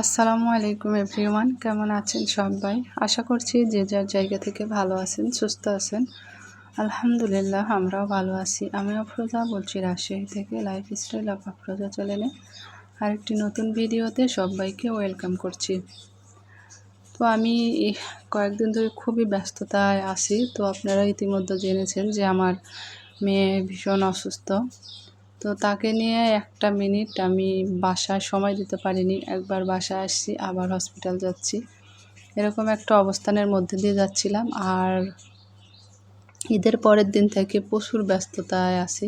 আসসালামু আলাইকুম এভরিওয়ান, কেমন আছেন সবাই? আশা করছি যে যার জায়গা থেকে ভালো আছেন, সুস্থ আছেন। আলহামদুলিল্লাহ, আমরাও ভালো আছি। আমি আফরোজা বলছি রাজশাহী থেকে, লাইফস্টাইল অফ আফরোজা চ্যানেলে আরেকটি নতুন ভিডিওতে সবাইকে ওয়েলকাম করছি। তো আমি কয়েকদিন ধরে খুবই ব্যস্ততায় আছি। তো আপনারা ইতিমধ্যে জেনেছেন যে আমার মেয়ে ভীষণ অসুস্থ। তো তাকে নিয়ে একটা মিনিট আমি বাসায় সময় দিতে পারিনি। একবার বাসায় আসছি, আবার হসপিটাল যাচ্ছি, এরকম একটা অবস্থানের মধ্যে দিয়ে যাচ্ছিলাম। আর ঈদের পরের দিন থেকে প্রচুর ব্যস্ততায় আছি।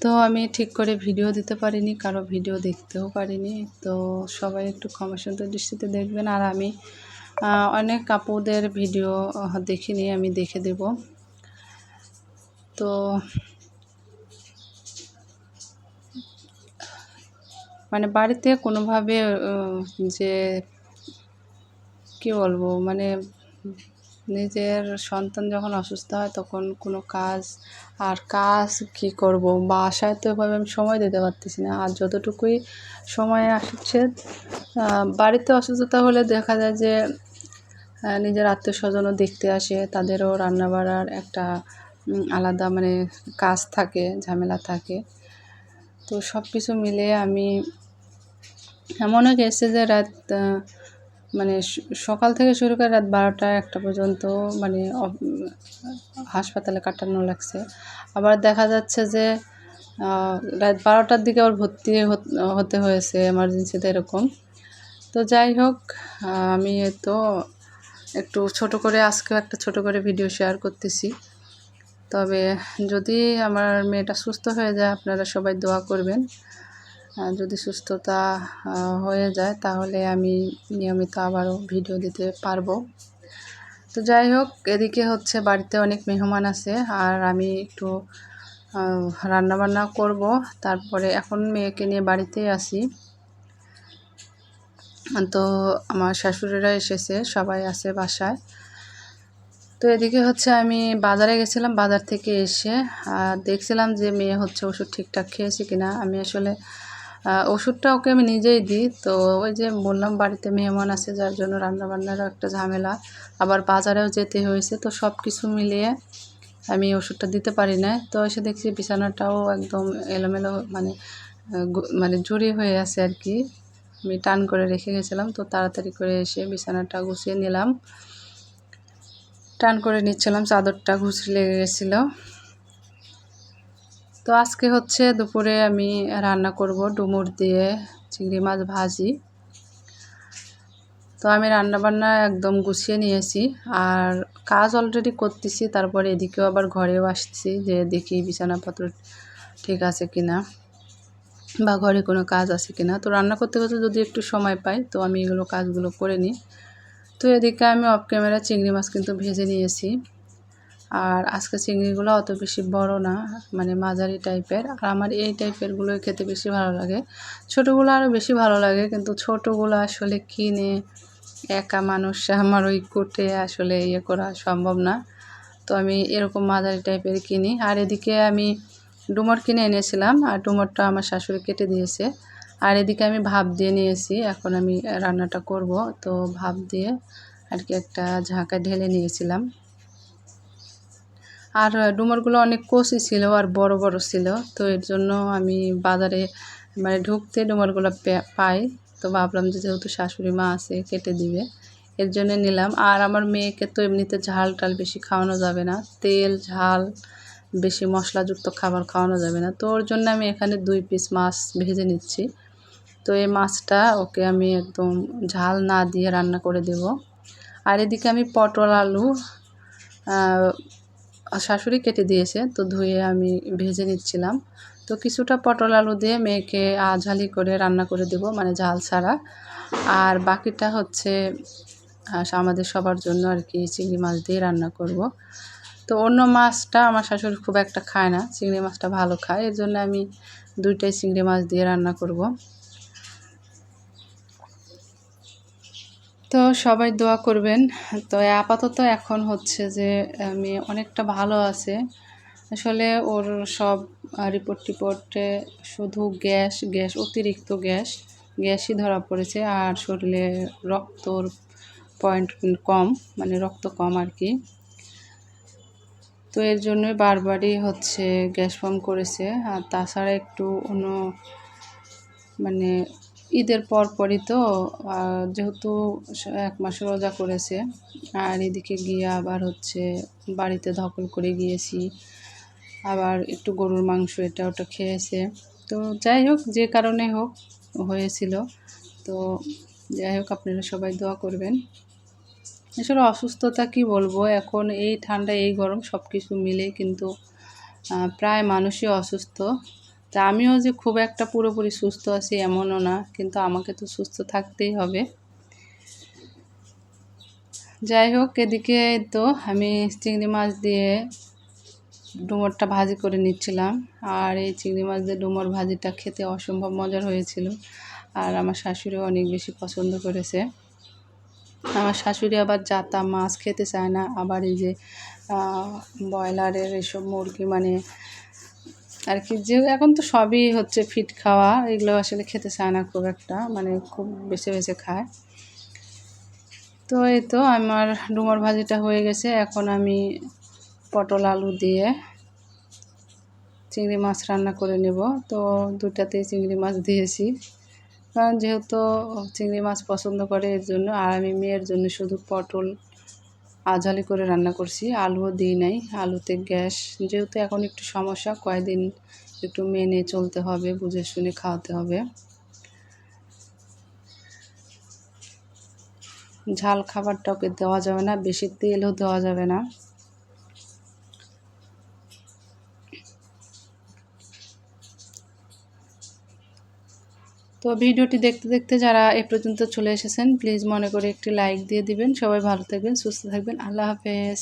তো আমি ঠিক করে ভিডিও দিতে পারিনি, কারো ভিডিও দেখতেও পারিনি। তো সবাই একটু ক্ষমাসুন্দর দৃষ্টিতে দেখবেন। আর আমি অনেক আপুদের ভিডিও দেখিনি, আমি দেখে দেব। তো মানে বাড়িতে কোনোভাবে যে কী বলবো, মানে নিজের সন্তান যখন অসুস্থ হয় তখন কোনো কাজ কী করব, বাসায় তো এভাবে আমি সময় দিতে পারতেছি না। আর যতটুকুই সময় আসছে, বাড়িতে অসুস্থতা হলে দেখা যায় যে নিজের আত্মীয় স্বজনও দেখতে আসে, তাদেরও রান্না বাড়ার একটা আলাদা মানে কাজ থাকে, ঝামেলা থাকে। তো সব কিছু মিলে আমি এমনও গেছে যে রাত মানে সকাল থেকে শুরু করে রাত 12টা-1টা পর্যন্ত মানে হাসপাতালে কাটানো লাগছে। আবার দেখা যাচ্ছে যে রাত 12টার দিকে আবার ভর্তি হতে হয়েছে এমার্জেন্সিতে, এরকম। তো যাই হোক, আমি তো একটু ছোট করে আজকেও একটা ছোট করে ভিডিও শেয়ার করতেছি। তবে যদি আমার মেয়েটা সুস্থ হয়ে যায়, আপনারা সবাই দোয়া করবেন। যদি সুস্থতা হয়ে যায় তাহলে আমি নিয়মিত আবারও ভিডিও দিতে পারবো। তো যাই হোক, এদিকে হচ্ছে বাড়িতে অনেক মেহমান আছে, আর আমি একটু রান্নাবান্না করব। তারপরে এখন মেয়েকে নিয়ে বাড়িতেই আছি। তো আমার শাশুড়িরা এসেছে, সবাই আছে বাসায়। তো এদিকে হচ্ছে আমি বাজারে গেছিলাম, বাজার থেকে এসে দেখছিলাম যে মেয়ে হচ্ছে ওষুধ ঠিকঠাক খেয়েছে কিনা। আমি আসলে ওষুধটা ওকে আমি নিজেই দিই। তো ওই যে বললাম বাড়িতে মেহমান আছে, যার জন্য রান্নাবান্নারও একটা ঝামেলা, আবার বাজারেও যেতে হয়েছে। তো সব কিছু মিলিয়ে আমি ওষুধটা দিতে পারি না। তো এসে দেখছি বিছানাটাও একদম এলোমেলো, মানে জড়িয়ে হয়ে আছে আর কি। আমি টান করে রেখে গেছিলাম, তো তাড়াতাড়ি করে এসে বিছানাটা গুছিয়ে নিলাম। টান করে নিচ্ছিলাম, চাদরটা ঘুষি লেগে গেছিলো। তো আজকে হচ্ছে দুপুরে আমি রান্না করব ডুমুর দিয়ে চিংড়ি মাছ ভাজি। তো আমি রান্নাবান্না একদম গুছিয়ে নিয়েছি, আর কাজ অলরেডি করতেছি। তারপরে এদিকেও আবার ঘরেও আসছি যে দেখি বিছানাপত্র ঠিক আছে কিনা, বা ঘরে কোনো কাজ আছে কিনা। তো রান্না করতে করতে যদি একটু সময় পাই তো আমি এগুলো কাজগুলো করে নিই। তো এদিকে আমি অফ ক্যামেরা চিংড়ি মাছ কিন্তু ভেজে নিয়েছি। আর আজকে চিংড়িগুলো অত বেশি বড় না, মানে মাঝারি টাইপের। আর আমার এই টাইপেরগুলোই খেতে বেশি ভালো লাগে। ছোটোগুলো আরও বেশি ভালো লাগে, কিন্তু ছোটোগুলো আসলে কিনে একা মানুষ আমার ওই কুটে আসলে ইয়ে করা সম্ভব না। তো আমি এরকম মাঝারি টাইপের কিনি। আর এদিকে আমি ডুমুর কিনে এনেছিলাম, আর ডুমুরটা আমার শাশুড়ি কেটে দিয়েছে। আর এদিকে আমি ভাপ দিয়ে নিয়েছি, এখন আমি রান্নাটা করব। তো ভাপ দিয়ে আর কি একটা ঝাঁকায় ঢেলে নিয়েছিলাম। আর ডুমুরগুলো অনেক কচি ছিল আর বড় বড় ছিল। তো এর জন্য আমি বাজারে মানে ঢুকতে ডুমুরগুলো পাই। তো ভাবলাম যে যেহেতু শাশুড়ি মা আছে কেটে দিবে, এর জন্য নিলাম। আর আমার মেয়েকে তো এমনিতে ঝাল টাল বেশি খাওয়ানো যাবে না, তেল ঝাল বেশি মশলাযুক্ত খাবার খাওয়ানো যাবে না। তো ওর জন্য আমি এখানে 2 পিস মাছ ভেজে নিচ্ছি। তো এই মাছটা ওকে আমি একদম ঝাল না দিয়ে রান্না করে দেব। আর এদিকে আমি পটল আলু শাশুড়ি কেটে দিয়েছে, তো ধুয়ে আমি ভেজে নিচ্ছিলাম। তো কিছুটা পটল আলু দিয়ে মেয়েকে আঝালি করে রান্না করে দেব, মানে ঝাল ছাড়া। আর বাকিটা হচ্ছে আমাদের সবার জন্য আর কি চিংড়ি মাছ দিয়ে রান্না করব। তো অন্য মাছটা আমার শাশুড়ি খুব একটা খায় না, চিংড়ি মাছটা ভালো খায়, এর জন্য আমি 2টাই চিংড়ি মাছ দিয়ে রান্না করব। তো সবাই দোয়া করবেন। তো আপাতত এখন হচ্ছে যে মেয়ে অনেকটা ভালো আছে। আসলে ওর সব রিপোর্টে শুধু গ্যাস, অতিরিক্ত গ্যাস। গ্যাসই ধরা পড়েছে, আর শরীরে রক্তর পয়েন্ট কম, মানে রক্ত কম আর কি। তো এর জন্যই বারবারই হচ্ছে গ্যাস ফর্ম করেছে। আর তাছাড়া একটু অন্য মানে ঈদের পরপরই তো যেহেতু 1 মাস রোজা করেছে, আর এদিকে গিয়ে আবার হচ্ছে বাড়িতে ধকল করে গিয়েছি, আবার একটু গরুর মাংস এটা ওটা খেয়েছে। তো যাই হোক, যে কারণে হোক হয়েছিল। তো যাই হোক, আপনারা সবাই দোয়া করবেন। আসলে অসুস্থতা কি বলবো, এখন এই ঠান্ডা এই গরম সব কিছু মিলেই কিন্তু প্রায় মানুষই অসুস্থ। তা আমিও যে খুব একটা পুরোপুরি সুস্থ আছি এমনও না, কিন্তু আমাকে তো সুস্থ থাকতেই হবে। যাই হোক, এদিকে তো আমি চিংড়ি মাছ দিয়ে ডুমুরটা ভাজি করে নিচ্ছিলাম। আর এই চিংড়ি মাছ দিয়ে ডুমুর ভাজিটা খেতে অসম্ভব মজার হয়েছিল, আর আমার শাশুড়িও অনেক বেশি পছন্দ করেছে। আমার শাশুড়ি আবার জাতা মাছ খেতে চায় না, আবার এই যে ব্রয়লারের এসব মুরগি মানে আর কি, যে এখন তো সবই হচ্ছে ফিট খাওয়া, এগুলো আসলে খেতে চায় না খুব একটা, মানে খুব বেছে বেছে খায়। তো এই তো আমার ডুমুর ভাজিটা হয়ে গেছে। এখন আমি পটল আলু দিয়ে চিংড়ি মাছ রান্না করে নেব। তো দুটাতেই চিংড়ি মাছ দিয়েছি, কারণ যেহেতু চিংড়ি মাছ পছন্দ করে এর জন্য। আর আমি মেয়ের জন্য শুধু পটল আঝালি করে রান্না করছি, আলুও দিই নাই। আলুতে গ্যাস যেহেতু এখন একটু সমস্যা, কয়েকদিন একটু মেনে চলতে হবে, বুঝে শুনে খাওয়াতে হবে। ঝাল খাবারটা ওকে দেওয়া যাবে না, বেশি তেলও দেওয়া যাবে না। তো ভিডিওটি দেখতে দেখতে যারা এ পর্যন্ত চলে এসেছেন, প্লিজ মনে করে একটি লাইক দিয়ে দিবেন। সবাই ভালো থাকবেন, সুস্থ থাকবেন। আল্লাহ হাফেজ।